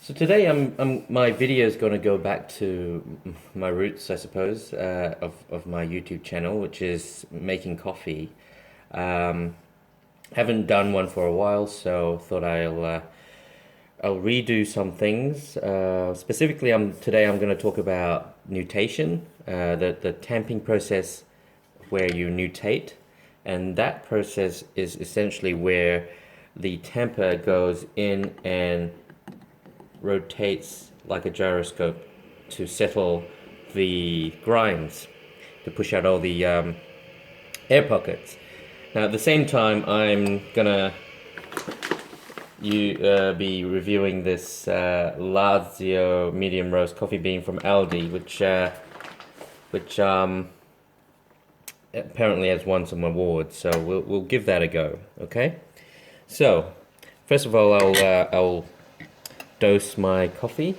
So today my video is going to go back to my roots, I suppose, of my YouTube channel, which is making coffee. Um, haven't done one for a while, so thought I'll redo some things. Specifically, today I'm going to talk about nutation, the tamping process where you nutate, and that process is essentially where the tamper goes in and rotates like a gyroscope to settle the grinds, to push out all the air pockets. Now at the same time, I'm gonna be reviewing this Lazzio Medium Roast Coffee Bean from Aldi, which apparently has won some awards. So we'll give that a go. Okay. So first of all, I'll dose my coffee.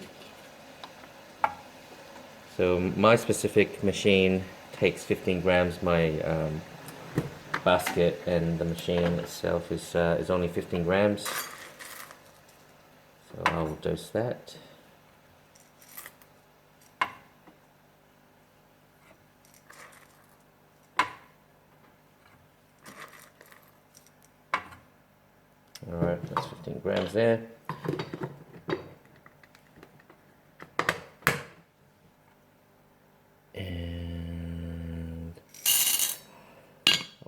So my specific machine takes 15 grams. My basket and the machine itself is only 15 grams. So I'll dose that. All right, that's 15 grams there.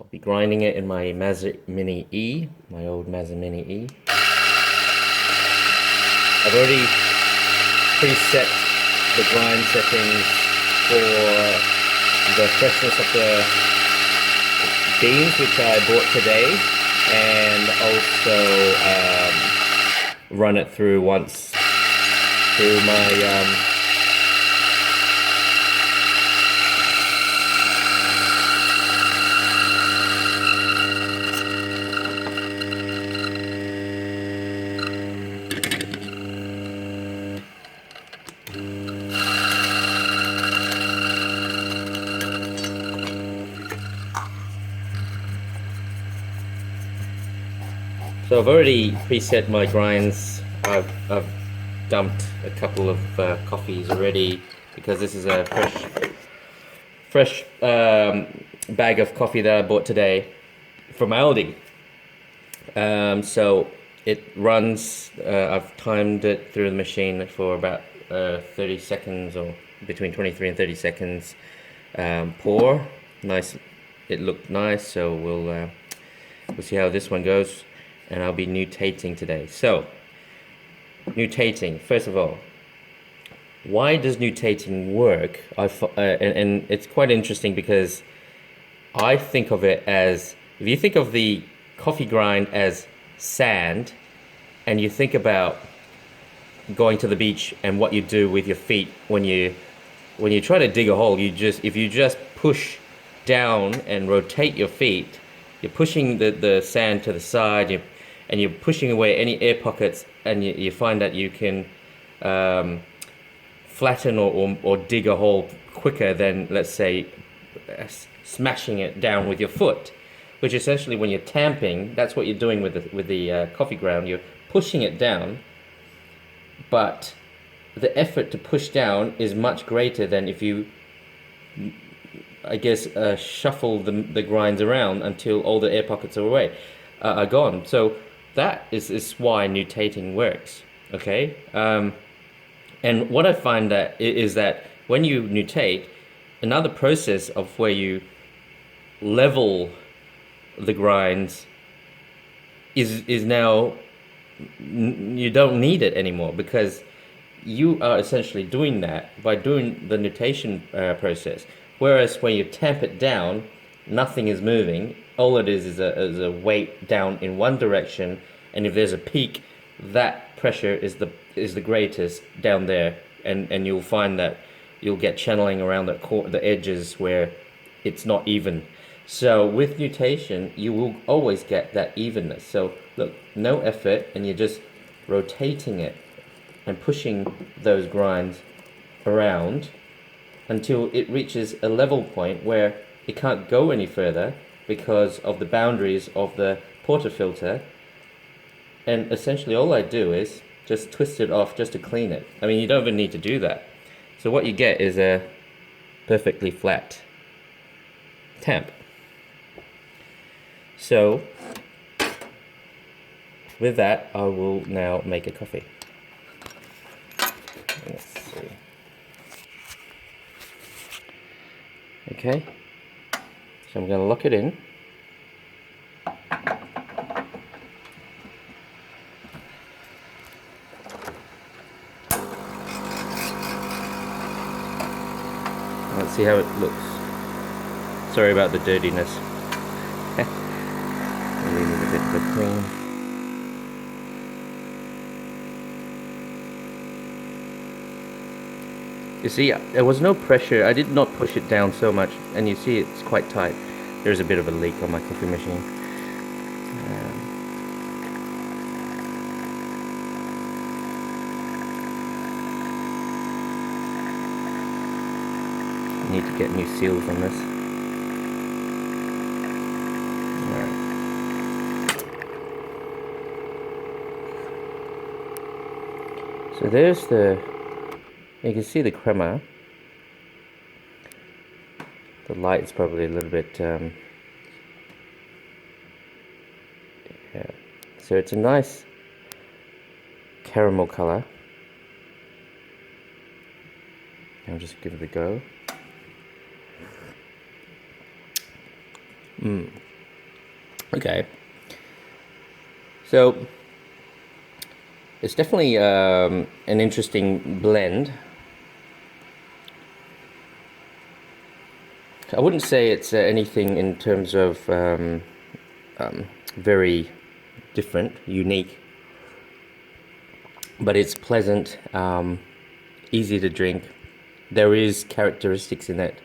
Be grinding it in my Mazda Mini E, my old Mazda Mini E. I've already preset the grind settings for the freshness of the beans, which I bought today, and also run it through once through my So I've already preset my grinds. I've dumped a couple of coffees already because this is a fresh bag of coffee that I bought today from Aldi. So it runs. I've timed it through the machine for about 30 seconds, or between 23 and 30 seconds. Pour. Nice. It looked nice. So we'll see how this one goes. And I'll be nutating today. So, nutating, first of all, why does nutating work? And it's quite interesting because I think of it as, if you think of the coffee grind as sand, and you think about going to the beach and what you do with your feet when you try to dig a hole, if you just push down and rotate your feet, you're pushing the sand to the side, and you're pushing away any air pockets, and you find that you can flatten or dig a hole quicker than, let's say, smashing it down with your foot. Which essentially, when you're tamping, that's what you're doing with the coffee ground. You're pushing it down, but the effort to push down is much greater than if you, I guess, shuffle the grinds around until all the air pockets are gone. So that is why nutating works, okay? And what I find is that when you nutate, another process of where you level the grinds is now, you don't need it anymore, because you are essentially doing that by doing the nutation process. Whereas when you tamp it down, nothing is moving. All it is a weight down in one direction, and if there's a peak, that pressure is the greatest down there, and you'll find that you'll get channeling around the edges where it's not even. So with nutation, you will always get that evenness. So look, no effort, and you're just rotating it and pushing those grinds around until it reaches a level point where it can't go any further because of the boundaries of the portafilter. And essentially all I do is just twist it off just to clean it. I mean, you don't even need to do that. So what you get is a perfectly flat tamp. So with that, I will now make a coffee. Let's see. Okay, so I'm going to lock it in. Let's see how it looks. Sorry about the dirtiness. Really need a bit of a clean. You see, there was no pressure. I did not push it down so much, and you see it's quite tight. There's a bit of a leak on my coffee machine. Need to get new seals on this. Alright. So there's you can see the crema. The light's probably a little bit yeah. So it's a nice caramel color. I'll just give it a go. Okay, so it's definitely an interesting blend. I wouldn't say it's anything in terms of very different, unique, but it's pleasant, easy to drink. There is characteristics in it.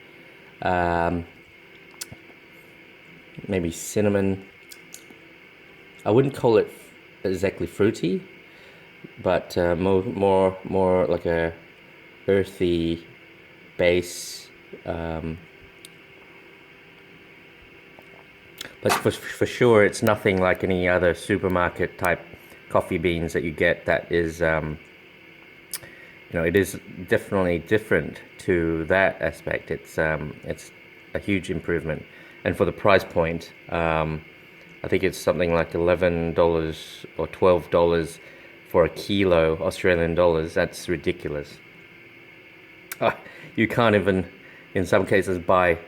Maybe cinnamon. I wouldn't call it exactly fruity, but more like a earthy base. But for sure, it's nothing like any other supermarket type coffee beans that you get. That is, you know, it is definitely different to that aspect. It's a huge improvement. And for the price point, I think it's something like $11 or $12 for a kilo Australian dollars. That's ridiculous. You can't even, in some cases, buy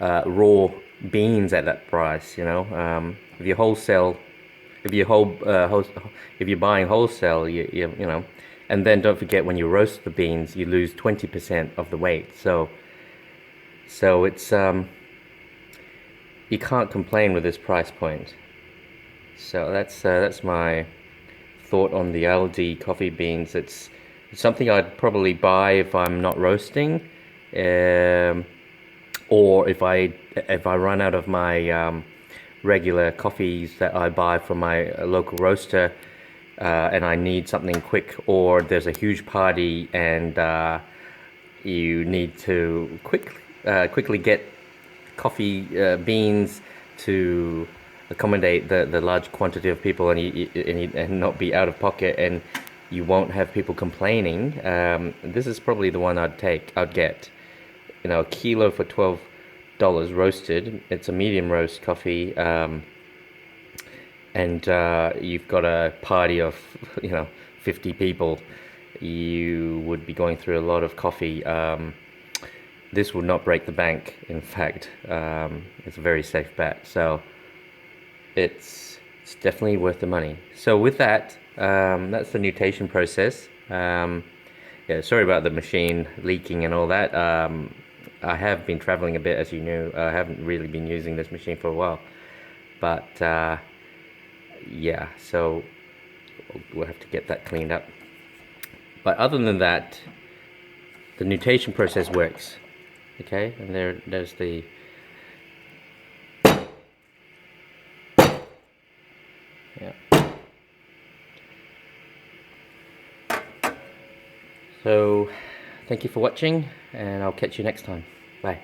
raw beans at that price. You know, if you wholesale, if you're buying wholesale, you know, and then don't forget when you roast the beans, you lose 20% of the weight. So it's you can't complain with this price point. So that's my thought on the Aldi coffee beans. It's something I'd probably buy if I'm not roasting, or if I run out of my regular coffees that I buy from my local roaster, and I need something quick, or there's a huge party and you need to quickly get coffee beans to accommodate the large quantity of people, and not be out of pocket, and you won't have people complaining. This is probably the one I'd get. You know, a kilo for $12 roasted. It's a medium roast coffee, and you've got a party of 50 people. You would be going through a lot of coffee. This would not break the bank. In fact, it's a very safe bet. So it's definitely worth the money. So with that, that's the nutation process. Yeah, sorry about the machine leaking and all that. I have been traveling a bit, as you knew. I haven't really been using this machine for a while, but yeah, so we'll have to get that cleaned up. But other than that, the nutation process works. Okay, and there's the yeah. So thank you for watching, and I'll catch you next time. Bye.